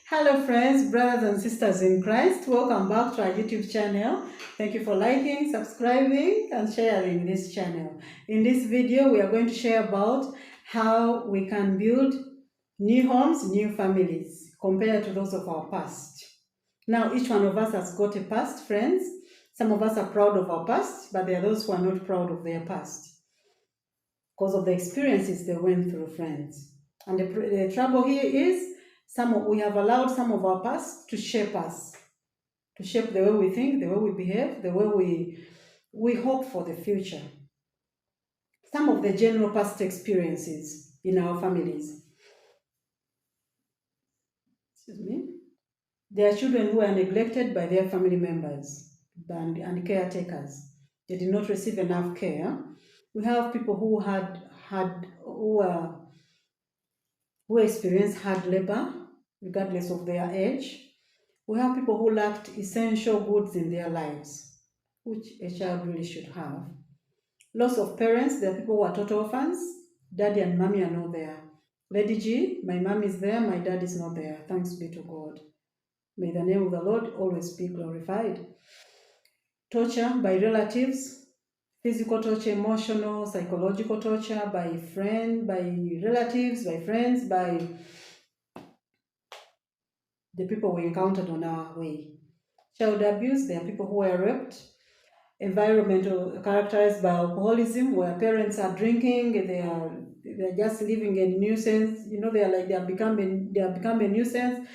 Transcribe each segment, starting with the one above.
Hello friends, brothers and sisters in Christ. Welcome back to our YouTube channel. Thank you for liking, subscribing and sharing this channel. In this video, we are going to share about how we can build new homes, new families compared to those of our past. Now, each one of us has got a past, friends. Some of us are proud of our past, but there are those who are not proud of their past because of the experiences they went through, friends. And the trouble here is we have allowed some of our past to shape us, to shape the way we think, the way we behave, the way we hope for the future. Some of the general past experiences in our families. There are children who are neglected by their family members and caretakers. They did not receive enough care. We have people who experienced hard labor, regardless of their age. We have people who lacked essential goods in their lives, which a child really should have. Loss of parents, there are people who are total orphans. Daddy and mommy are not there. Lady G, my mom is there, my dad is not there. Thanks be to God. May the name of the Lord always be glorified. Torture by relatives, physical torture, emotional, psychological torture by relatives, by friends, by the people we encountered on our way. Child abuse, there are people who were raped. Environmental characterized by alcoholism, where parents are drinking, they're just living a nuisance. They have become a nuisance,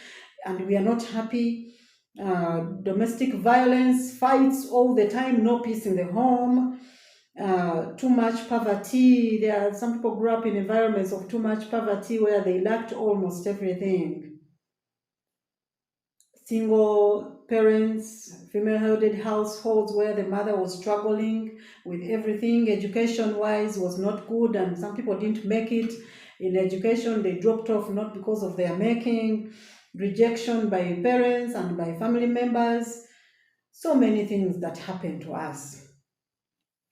and we are not happy. Domestic violence, fights all the time, no peace in the home. Too much poverty. There are some people grew up in environments of too much poverty where they lacked almost everything. Single parents, female-headed households where the mother was struggling with everything, education-wise was not good, and some people didn't make it in education. They dropped off not because of their making, rejection by parents and by family members. So many things that happened to us.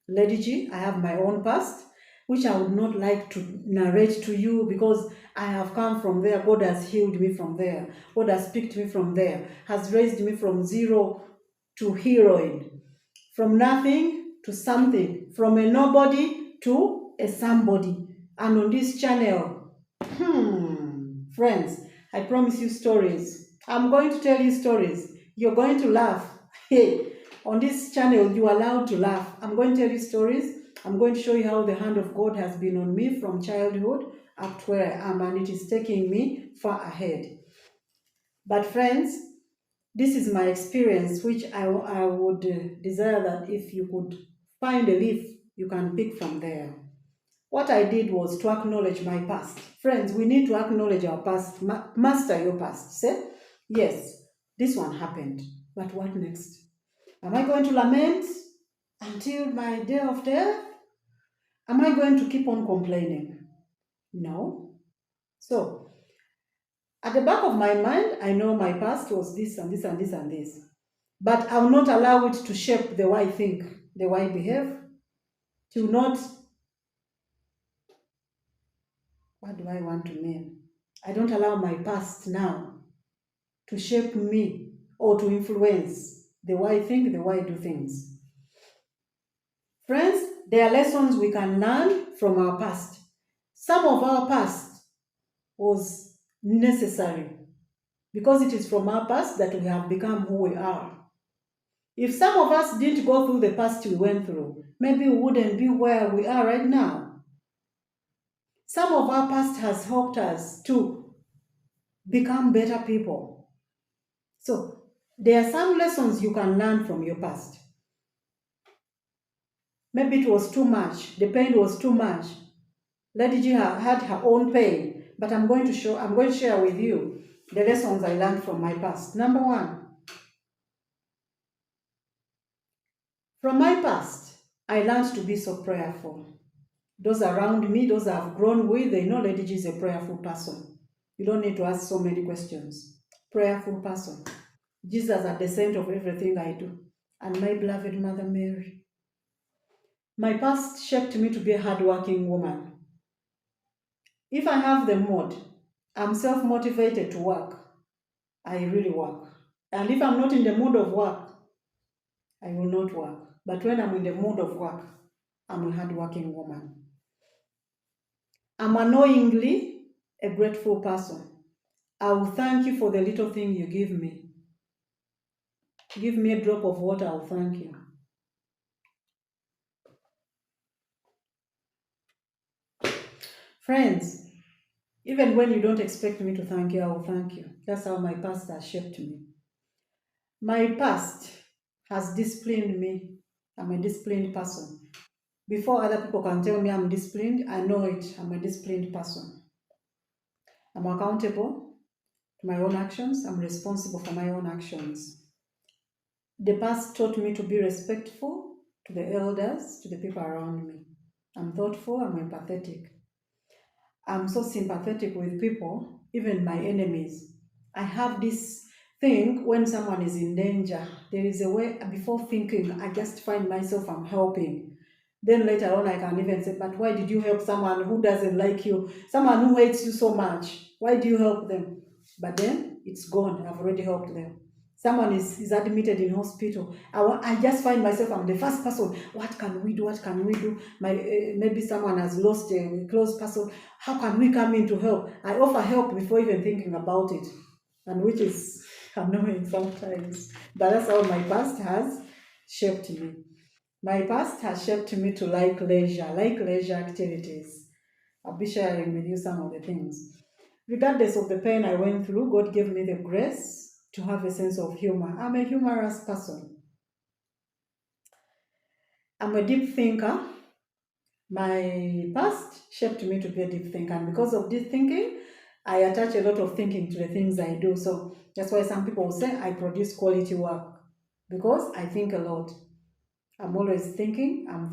Lady G, I have my own past, which I would not like to narrate to you because I have come from there. God has healed me from there. God has picked me from there, has raised me from zero to heroine, from nothing to something, from a nobody to a somebody. And on this channel, friends, I promise you stories. I'm going to tell you stories. You're going to laugh. Hey, on this channel, you're allowed to laugh. I'm going to tell you stories. I'm going to show you how the hand of God has been on me from childhood up to where I am, and it is taking me far ahead. But friends, this is my experience, which I would desire that if you could find a leaf, you can pick from there. What I did was to acknowledge my past. Friends, we need to acknowledge our past. Master your past. Say, yes, this one happened, but what next? Am I going to lament until my day of death? Am I going to keep on complaining? No. So, at the back of my mind, I know my past was this and this and this and this. But I will not allow it to shape the way I think, the way I behave. To not, what do I want to mean? I don't allow my past now to shape me or to influence the way I think, the way I do things. Friends, there are lessons we can learn from our past. Some of our past was necessary because it is from our past that we have become who we are. If some of us didn't go through the past we went through, maybe we wouldn't be where we are right now. Some of our past has helped us to become better people. So there are some lessons you can learn from your past. Maybe it was too much. The pain was too much. Lady G had her own pain, but I'm going to share with you the lessons I learned from my past. Number one, from my past, I learned to be so prayerful. Those around me, those I've grown with, they know Lady G is a prayerful person. You don't need to ask so many questions. Prayerful person. Jesus at the center of everything I do. And my beloved Mother Mary. My past shaped me to be a hardworking woman. If I have the mood, I'm self-motivated to work. I really work. And if I'm not in the mood of work, I will not work. But when I'm in the mood of work, I'm a hardworking woman. I'm annoyingly a grateful person. I will thank you for the little thing you give me. Give me a drop of water, I'll thank you. Friends, even when you don't expect me to thank you, I will thank you. That's how my past has shaped me. My past has disciplined me. I'm a disciplined person. Before other people can tell me I'm disciplined, I know it. I'm a disciplined person. I'm accountable to my own actions. I'm responsible for my own actions. The past taught me to be respectful to the elders, to the people around me. I'm thoughtful, I'm empathetic. I'm so sympathetic with people, even my enemies. I have this thing when someone is in danger. There is a way, before thinking, I just find myself I'm helping. Then later on, I can even say, but why did you help someone who doesn't like you? Someone who hates you so much. Why do you help them? But then it's gone. I've already helped them. Someone is admitted in hospital. I just find myself, I'm the first person. What can we do? What can we do? Maybe someone has lost a close person. How can we come in to help? I offer help before even thinking about it, and which is annoying sometimes. But that's how my past has shaped me. My past has shaped me to like leisure activities. I'll be sharing with you some of the things. Regardless of the pain I went through, God gave me the grace to have a sense of humor. I'm a humorous person. I'm a deep thinker. My past shaped me to be a deep thinker, and because of this thinking, I attach a lot of thinking to the things I do. So that's why some people will say I produce quality work, because I think a lot. I'm always thinking, I'm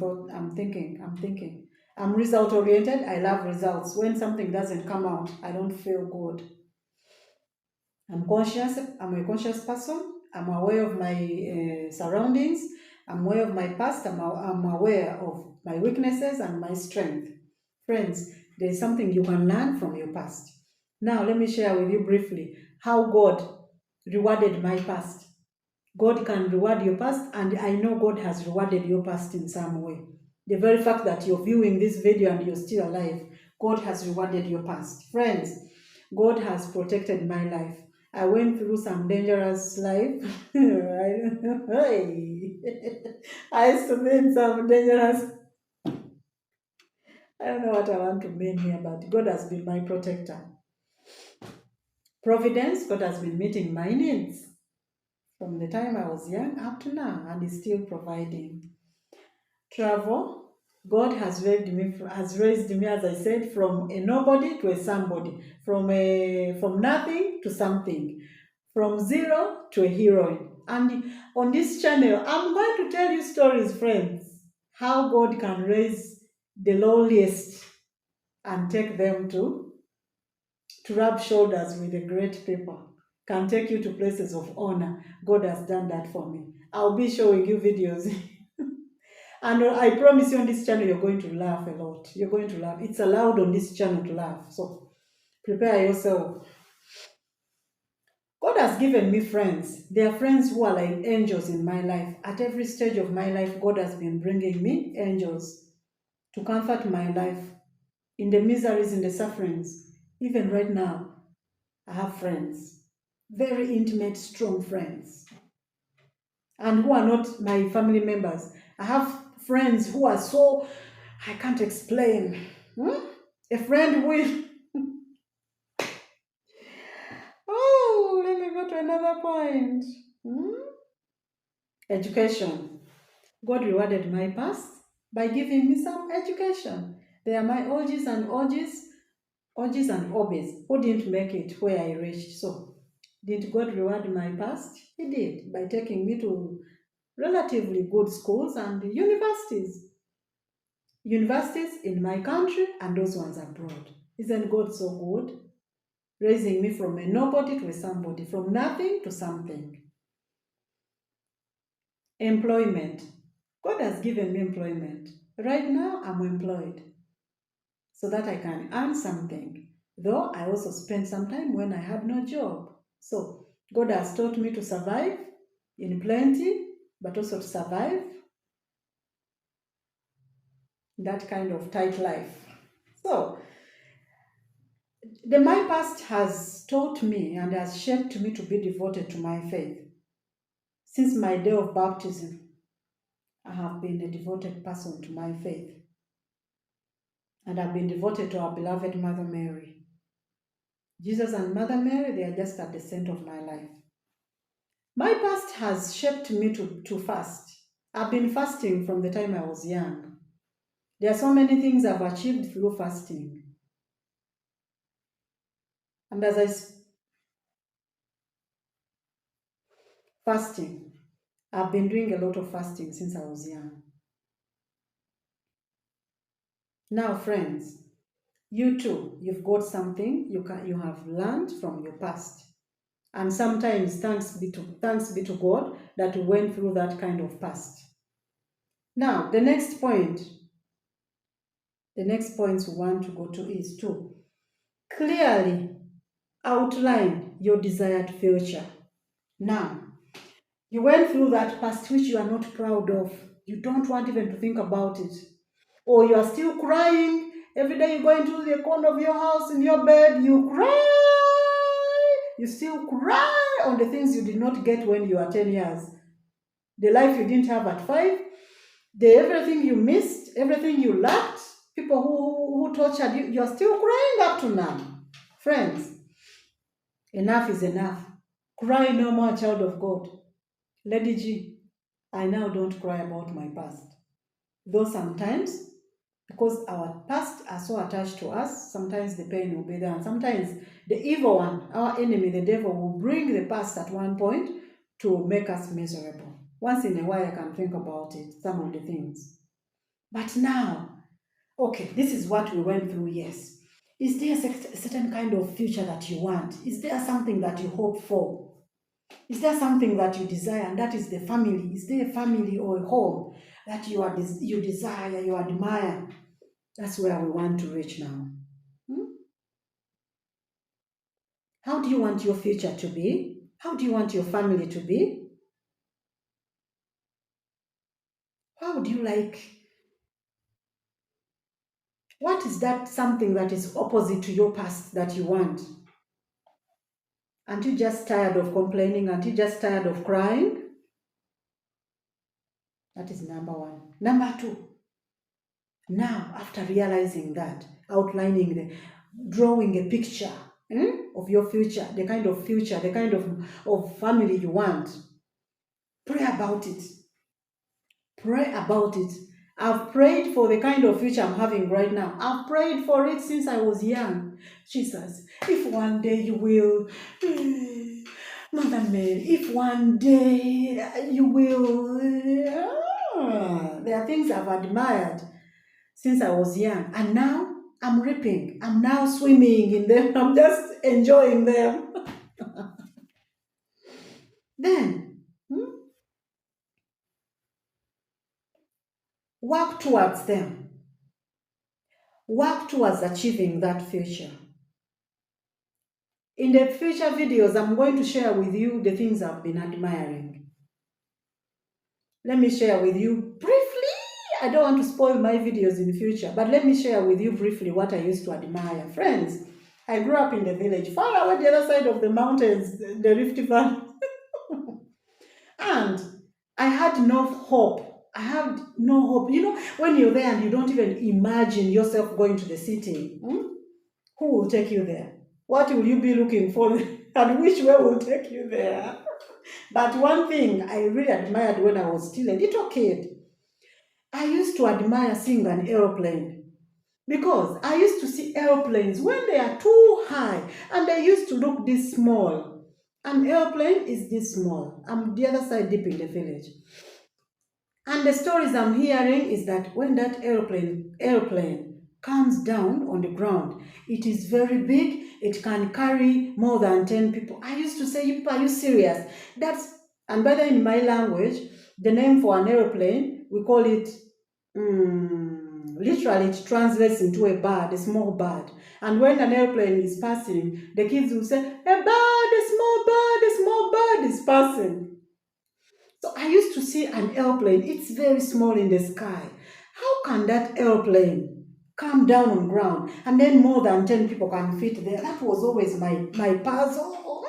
thinking. I'm result oriented. I love results. When something doesn't come out, I don't feel good. I'm conscious. I'm a conscious person. I'm aware of my surroundings. I'm aware of my past. I'm aware of my weaknesses and my strength. Friends, there is something you can learn from your past. Now, let me share with you briefly how God rewarded my past. God can reward your past, and I know God has rewarded your past in some way. The very fact that you're viewing this video and you're still alive, God has rewarded your past. Friends, God has protected my life. I went through some dangerous life. I used to be in some dangerous. I don't know what I want to mean here, but God has been my protector. Providence, God has been meeting my needs from the time I was young up to now, and is still providing. Travel, God has raised me, as I said, from a nobody to a somebody, from nothing to something, from zero to a heroine. And on this channel, I'm going to tell you stories, friends, how God can raise the lowliest and take them to rub shoulders with the great people, can take you to places of honor. God has done that for me. I'll be showing you videos. And I promise you, on this channel, you're going to laugh a lot. You're going to laugh. It's allowed on this channel to laugh. So prepare yourself. God has given me friends. There are friends who are like angels in my life. At every stage of my life, God has been bringing me angels to comfort my life in the miseries, in the sufferings. Even right now, I have friends, very intimate, strong friends, and who are not my family members. I have friends who are so, I can't explain. A friend with, oh, let me go to another point. Education. God rewarded my past by giving me some education. They are my OGs and OBs who didn't make it where I reached. So, did God reward my past? He did, by taking me to relatively good schools and universities. Universities in my country and those ones abroad. Isn't God so good? Raising me from a nobody to a somebody, from nothing to something. Employment. God has given me employment. Right now, I'm employed so that I can earn something. Though I also spent some time when I had no job. So, God has taught me to survive in plenty, but also to survive that kind of tight life. So, my past has taught me and has shaped me to be devoted to my faith. Since my day of baptism, I have been a devoted person to my faith. And I've been devoted to our beloved Mother Mary. Jesus and Mother Mary, they are just at the center of my life. My past has shaped me to fast. I've been fasting from the time I was young. There are so many things I've achieved through fasting. And fasting, I've been doing a lot of fasting since I was young. Now, friends, you too, you've got something you have learned from your past. And sometimes thanks be to God that we went through that kind of past. Now, the next points we want to go to is to clearly outline your desired future. Now, you went through that past which you are not proud of. You don't want even to think about it. Or you are still crying. Every day you go into the corner of your house, in your bed, you cry. You still cry on the things you did not get when you were 10 years. The life you didn't have at 5. Everything you missed, everything you lacked, people who tortured you, you're still crying up to now. Friends, enough is enough. Cry no more, child of God. Lady G, I now don't cry about my past. Though sometimes, because our past are so attached to us, sometimes the pain will be there. And sometimes the evil one, our enemy, the devil, will bring the past at one point to make us miserable. Once in a while, I can think about it, some of the things. But now, okay, this is what we went through, yes. Is there a certain kind of future that you want? Is there something that you hope for? Is there something that you desire, and that is the family? Is there a family or a home that you desire, you admire? That's where we want to reach now. How do you want your future to be? How do you want your family to be? How would you like? What is that something that is opposite to your past that you want? Aren't you just tired of complaining? Aren't you just tired of crying? That is number one. Number two, now after realizing that, drawing a picture of your future, the kind of family you want, pray about it. Pray about it. I've prayed for the kind of future I'm having right now. I've prayed for it since I was young. Jesus, if one day you will, Mother Mary, if one day you will, there are things I've admired since I was young. And now I'm reaping. I'm now swimming in them. I'm just enjoying them. Then, work towards them. Work towards achieving that future. In the future videos, I'm going to share with you the things I've been admiring. Let me share with you briefly. I don't want to spoil my videos in the future, but let me share with you briefly what I used to admire. Friends, I grew up in the village, far away the other side of the mountains, the Rift Valley. And I had no hope. I had no hope. You know, when you're there and you don't even imagine yourself going to the city, who will take you there? What will you be looking for? And which way will take you there? But one thing I really admired when I was still a little kid, I used to admire seeing an aeroplane. Because I used to see airplanes when they are too high and they used to look this small. An airplane is this small. I'm the other side deep in the village. And the stories I'm hearing is that when that airplane comes down on the ground, it is very big. It can carry more than 10 people. I used to say, are you serious? And by the way, in my language, the name for an airplane, we call it, literally it translates into a bird, a small bird. And when an airplane is passing, the kids will say, a bird, a small bird, a small person. So I used to see an airplane. It's very small in the sky. How can that airplane come down on ground and then more than 10 people can fit there? That was always my puzzle.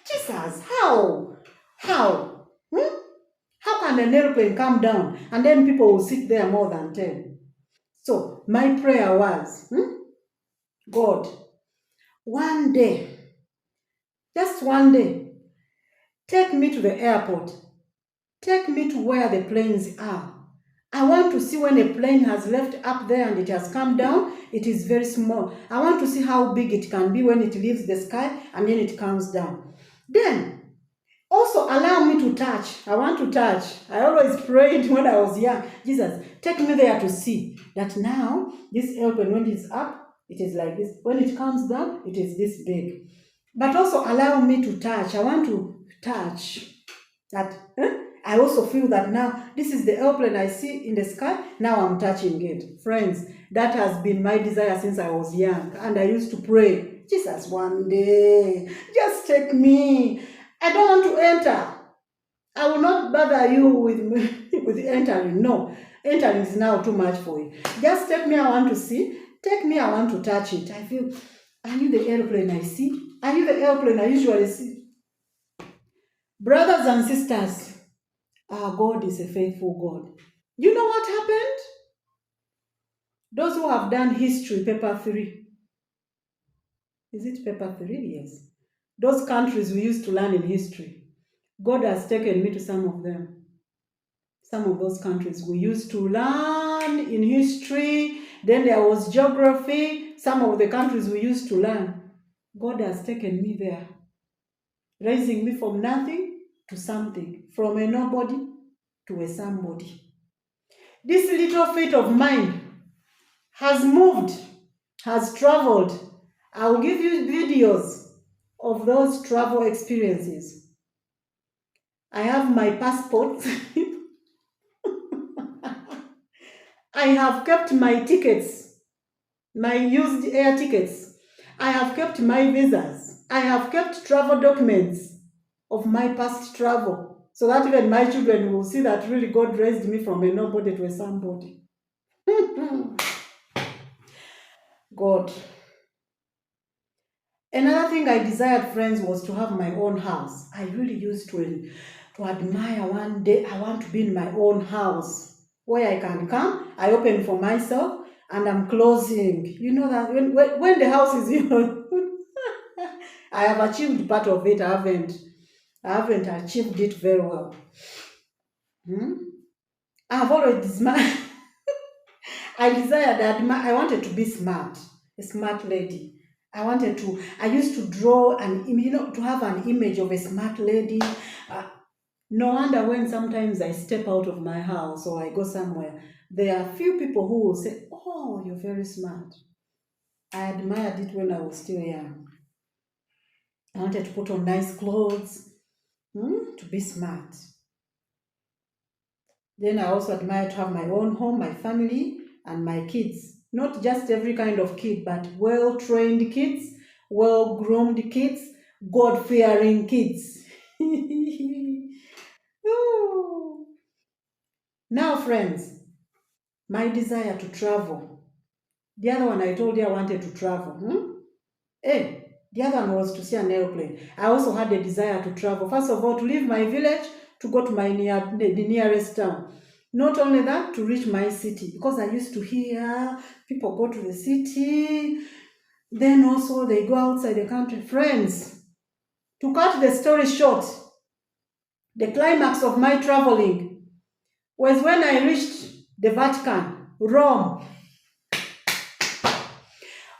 Jesus, how? How? How can an airplane come down and then people will sit there more than 10? So my prayer was, God, one day, just one day, take me to the airport. Take me to where the planes are. I want to see when a plane has left up there and it has come down. It is very small. I want to see how big it can be when it leaves the sky and then it comes down. Then, also allow me to touch. I want to touch. I always prayed when I was young. Jesus, take me there to see that now this airplane, when it's up, it is like this. When it comes down, it is this big. But also allow me to touch. I want to touch that. I also feel that now this is the airplane I see in the sky. Now I'm touching it. Friends, that has been my desire since I was young. And I used to pray, Jesus, one day, just take me. I don't want to enter. I will not bother you with entering. No, entering is now too much for you. Just take me, I want to see. Take me, I want to touch it. I feel, are you the airplane I see? Are you the airplane I usually see? Brothers and sisters, our God is a faithful God. You know what happened? Those who have done history, paper 3. Is it paper 3? Yes. Those countries we used to learn in history. God has taken me to some of them. Some of those countries we used to learn in history. Then there was geography. Some of the countries we used to learn. God has taken me there. Raising me from nothing to something. From a nobody to a somebody. This little feet of mine has moved, has traveled. I will give you videos of those travel experiences. I have my passport. I have kept my tickets, my used air tickets. I have kept my visas. I have kept travel documents of my past travel, so that even my children will see that really God raised me from a nobody to a somebody. God. Another thing I desired, friends, was to have my own house. I really used to admire one day, I want to be in my own house where I can come, I open for myself, and I'm closing. You know that when the house is, I have achieved part of it. I haven't achieved it very well. I have always I desired that I wanted to be smart, a smart lady. I used to draw to have an image of a smart lady. No wonder when sometimes I step out of my house or I go somewhere, there are few people who will say, oh, you're very smart. I admired it when I was still young. I wanted to put on nice clothes, to be smart. Then I also admire to have my own home, my family, and my kids. Not just every kind of kid, but well-trained kids, well-groomed kids, God-fearing kids. Now, friends, my desire to travel. The other one I told you I wanted to travel. The other one was to see an airplane. I also had a desire to travel. First of all, to leave my village, to go to the nearest town. Not only that, to reach my city, because I used to hear people go to the city, then also they go outside the country. Friends, to cut the story short, the climax of my traveling was when I reached the Vatican, Rome.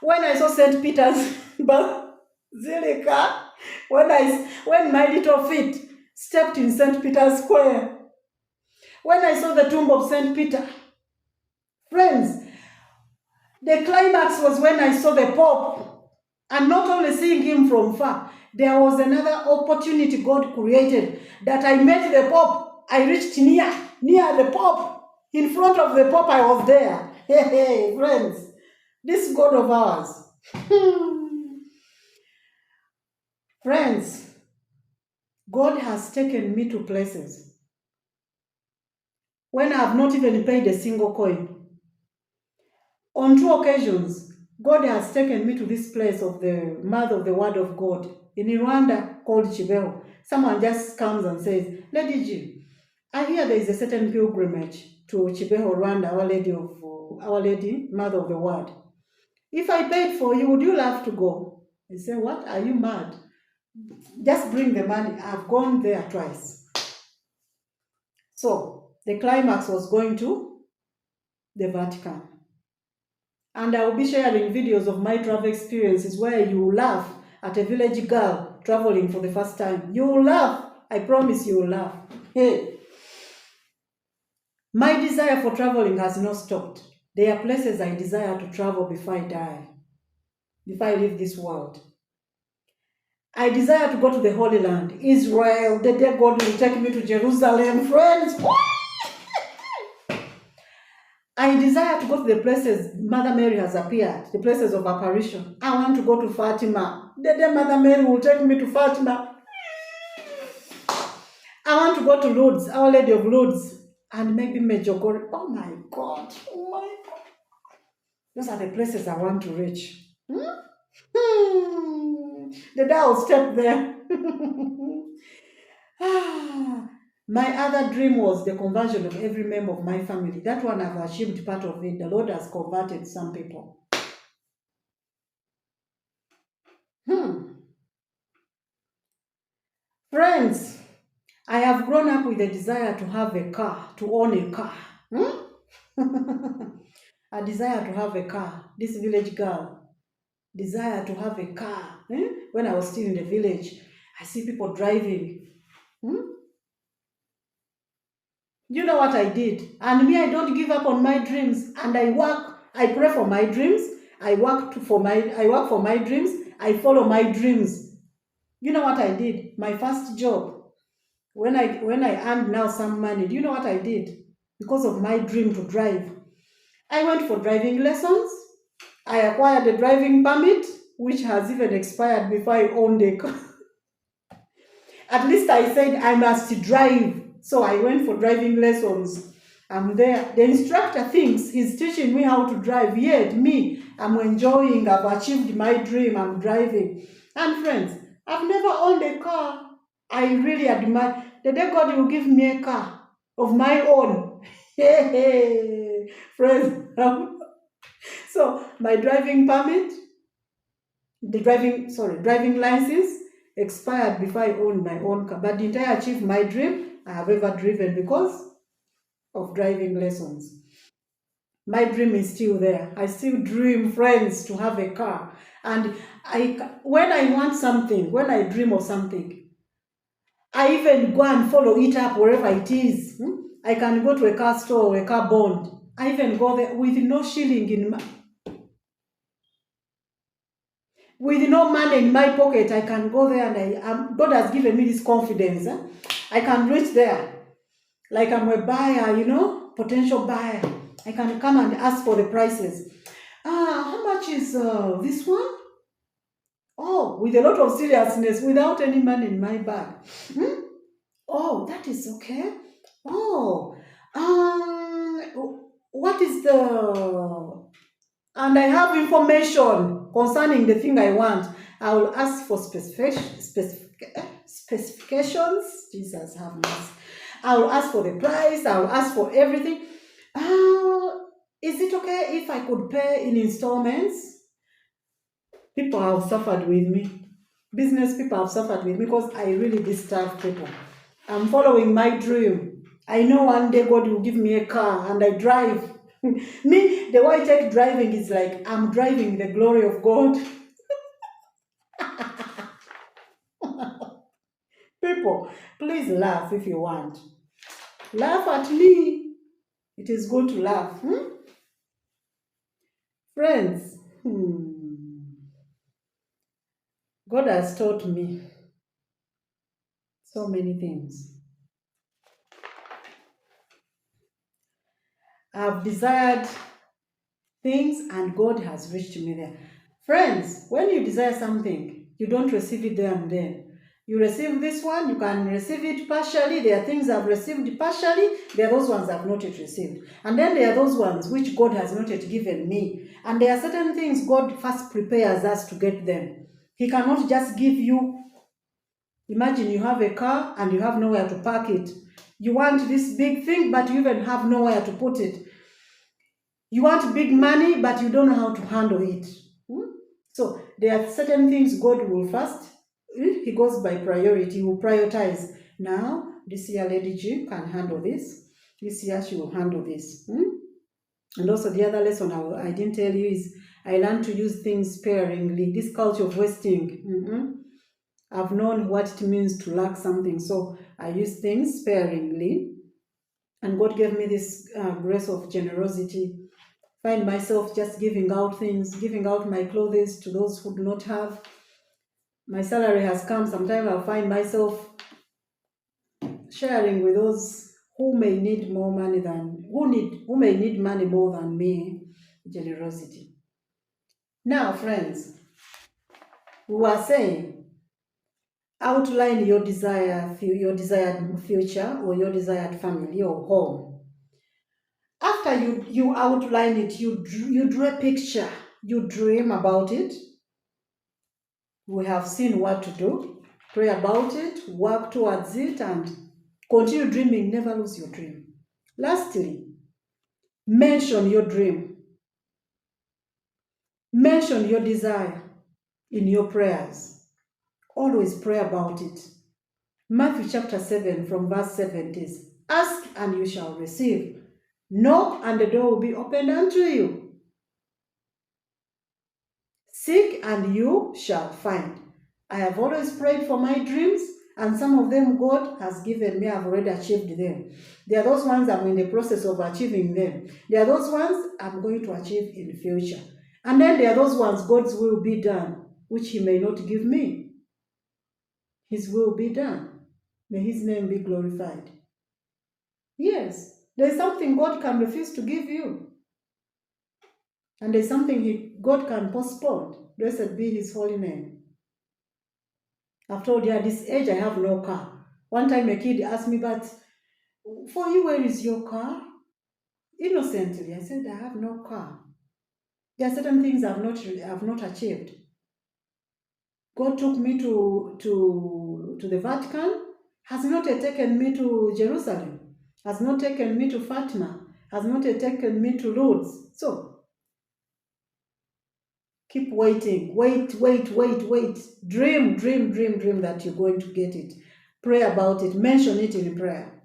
When I saw St. Peter's Basilica, when my little feet stepped in St. Peter's Square, when I saw the tomb of St. Peter, friends, the climax was when I saw the Pope, and not only seeing him from far, there was another opportunity God created that I met the Pope. I reached near the Pope. In front of the Pope, I was there. Hey, friends, this God of ours. Friends, God has taken me to places when I have not even paid a single coin. On 2 occasions, God has taken me to this place of the mouth of the word of God in Rwanda called Kibeho. Someone just comes and says, Lady G, I hear there is a certain pilgrimage to Kibeho, Rwanda, Our Lady, Mother of the Word. If I paid for you, would you love to go? I say, what? Are you mad? Just bring the money. I've gone there twice. So the climax was going to the Vatican. And I will be sharing videos of my travel experiences where you will laugh at a village girl traveling for the first time. You will laugh. I promise you will laugh. Hey, my desire for traveling has not stopped. There are places I desire to travel before I die, before I leave this world. I desire to go to the Holy Land, Israel. The day God will take me to Jerusalem, friends. I desire to go to the places Mother Mary has appeared, the places of apparition. I want to go to Fatima. The day Mother Mary will take me to Fatima. I want to go to Lourdes, Our Lady of Lourdes, and maybe Medjugorje. Oh my God. Oh my God. Those are the places I want to reach. The day I'll step there. My other dream was the conversion of every member of my family. That one I've achieved part of it. The Lord has converted some people. Friends, I have grown up with a desire to have a car, to own a car. A desire to have a car. This village girl, desire to have a car. When I was still in the village, I see people driving. You know what I did? And me, I don't give up on my dreams. And I work. I pray for my dreams. I work for my dreams. I follow my dreams. You know what I did? My first job, when I earned now some money, do you know what I did? Because of my dream to drive, I went for driving lessons. I acquired a driving permit, which has even expired before I owned a car. At least I said I must drive. So I went for driving lessons. I'm there. The instructor thinks he's teaching me how to drive. Yet me, I'm enjoying. I've achieved my dream. I'm driving. And friends, I've never owned a car. I really admire. The day God will give me a car of my own. Hey, friends. So my driving permit, driving license expired before I owned my own car. But did I achieve my dream I have ever driven because of driving lessons? My dream is still there. I still dream, friends, to have a car. And when I want something, when I dream of something, I even go and follow it up wherever it is. I can go to a car store or a car bond. I even go there with no shilling with no money in my pocket. I can go there and God has given me this confidence. I can reach there like I'm a buyer, potential buyer. I can come and ask for the prices. How much is this one? Oh, with a lot of seriousness, without any money in my bag. Oh, that is okay. Oh, what is the... And I have information concerning the thing I want. I will ask for specifications. Jesus have mercy. I will ask for the price. I will ask for everything. Is it okay if I could pay in installments? People have suffered with me. Business people have suffered with me because I really disturb people. I'm following my dream. I know one day God will give me a car and I drive. Me, the way I take driving is like I'm driving the glory of God. People, please laugh if you want. Laugh at me. It is good to laugh. Friends, God has taught me so many things. I've desired things and God has reached me there. Friends, when you desire something, you don't receive it there and then. You receive this one, you can receive it partially. There are things I've received partially. There are those ones I've not yet received. And then there are those ones which God has not yet given me. And there are certain things God first prepares us to get them. He cannot just give you. Imagine you have a car and you have nowhere to park it. You want this big thing, but you even have nowhere to put it. You want big money, but you don't know how to handle it. So there are certain things God will first, He goes by priority, He will prioritize. Now, this year Lady G can handle this. This year she will handle this. And also the other lesson I didn't tell you is I learned to use things sparingly. This culture of wasting. I've known what it means to lack something. So I use things sparingly. And God gave me this grace of generosity. Find myself just giving out things, giving out my clothes to those who do not have. My salary has come. Sometimes I'll find myself sharing with those who may need more money than, who may need money more than me. Generosity. Now, friends, we were saying, outline your desired future or your desired family or home. After you outline it, you draw a picture, you dream about it. We have seen what to do. Pray about it, work towards it, and continue dreaming. Never lose your dream. Lastly, mention your dream. Mention your desire in your prayers. Always pray about it. Matthew chapter 7 from verse 7 is, ask and you shall receive. Knock and the door will be opened unto you. Seek and you shall find. I have always prayed for my dreams, and some of them God has given me. I've already achieved them. There are those ones I'm in the process of achieving them. There are those ones I'm going to achieve in the future. And then there are those ones God's will be done, which He may not give me. His will be done. May His name be glorified. Yes, there's something God can refuse to give you. And there's something God can postpone. Blessed be His holy name. I've told you at this age I have no car. One time a kid asked me, but for you, where is your car? Innocently, I said, I have no car. There are certain things I've not achieved. God took me to the Vatican, has not yet taken me to Jerusalem, has not taken me to Fatima, has not yet taken me to Lourdes. So, keep waiting. Wait. Dream that you're going to get it. Pray about it. Mention it in prayer.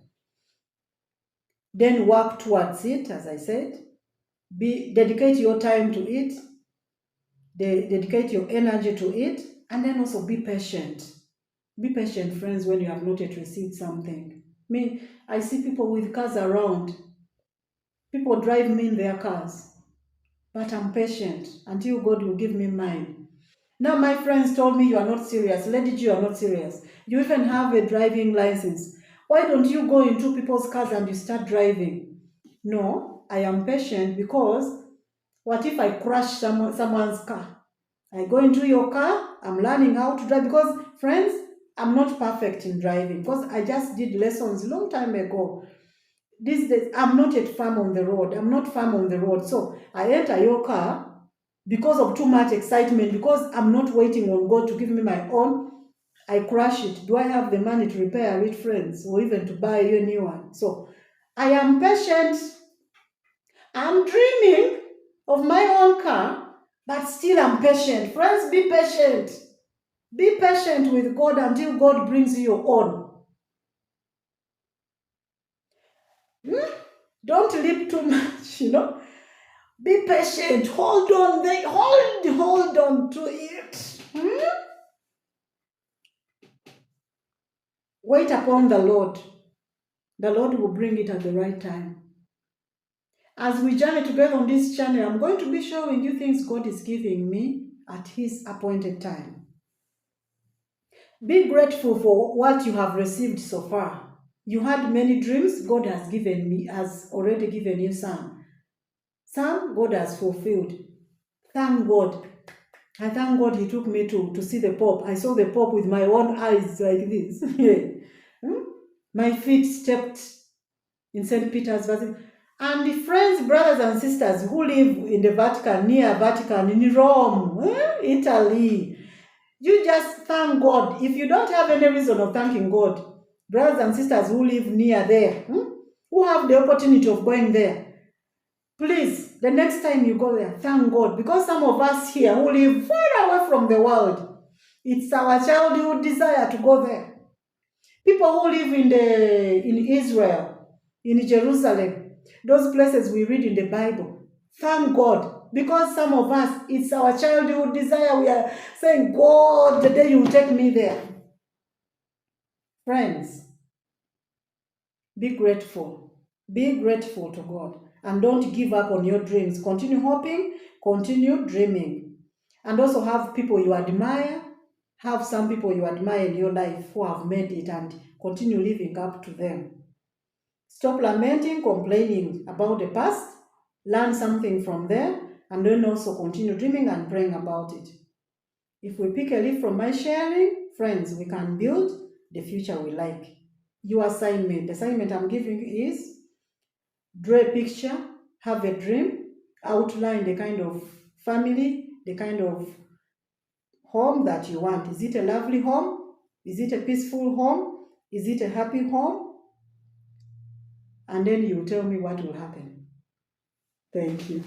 Then work towards it, as I said. Dedicate your time to it. Dedicate your energy to it. And then also be patient. Be patient, friends, when you have not yet received something. I see people with cars around. People drive me in their cars. But I'm patient until God will give me mine. Now my friends told me you are not serious. Lady G, you are not serious. You even have a driving license. Why don't you go into people's cars and you start driving? No, I am patient because what if I crash someone's car? I go into your car, I'm learning how to drive because, friends, I'm not perfect in driving because I just did lessons a long time ago. These days, I'm not yet firm on the road. I'm not firm on the road. So I enter your car because of too much excitement, because I'm not waiting on God to give me my own. I crash it. Do I have the money to repair it, friends, or even to buy you a new one? So I am patient. I'm dreaming of my own car, but still I'm patient. Friends, be patient. Be patient with God until God brings you your own. Don't leap too much, Be patient. Hold on. Hold on to it. Wait upon the Lord. The Lord will bring it at the right time. As we journey together on this channel, I'm going to be showing you things God is giving me at His appointed time. Be grateful for what you have received so far. You had many dreams. God has already given you some. Some God has fulfilled. Thank God. I thank God he took me to see the Pope. I saw the Pope with my own eyes like this. My feet stepped in St. Peter's Basilica. And the friends, brothers and sisters who live in the Vatican, near Vatican, in Rome, Italy, you just thank God. If you don't have any reason of thanking God, brothers and sisters who live near there, who have the opportunity of going there, please, the next time you go there, thank God. Because some of us here who live far away from the world, it's our childhood desire to go there. People who live in Israel, in Jerusalem, those places we read in the Bible, thank God. Because some of us, it's our childhood desire. We are saying, God, the day you take me there. Friends, be grateful. Be grateful to God. And don't give up on your dreams. Continue hoping, continue dreaming. And also have people you admire. Have some people you admire in your life who have made it, and continue living up to them. Stop lamenting, complaining about the past. Learn something from there, and then also continue dreaming and praying about it. If we pick a leaf from my sharing, friends, we can build the future we like. Your assignment, the assignment I'm giving you is draw a picture, have a dream, outline the kind of family, the kind of home that you want. Is it a lovely home? Is it a peaceful home? Is it a happy home? And then you tell me what will happen. Thank you.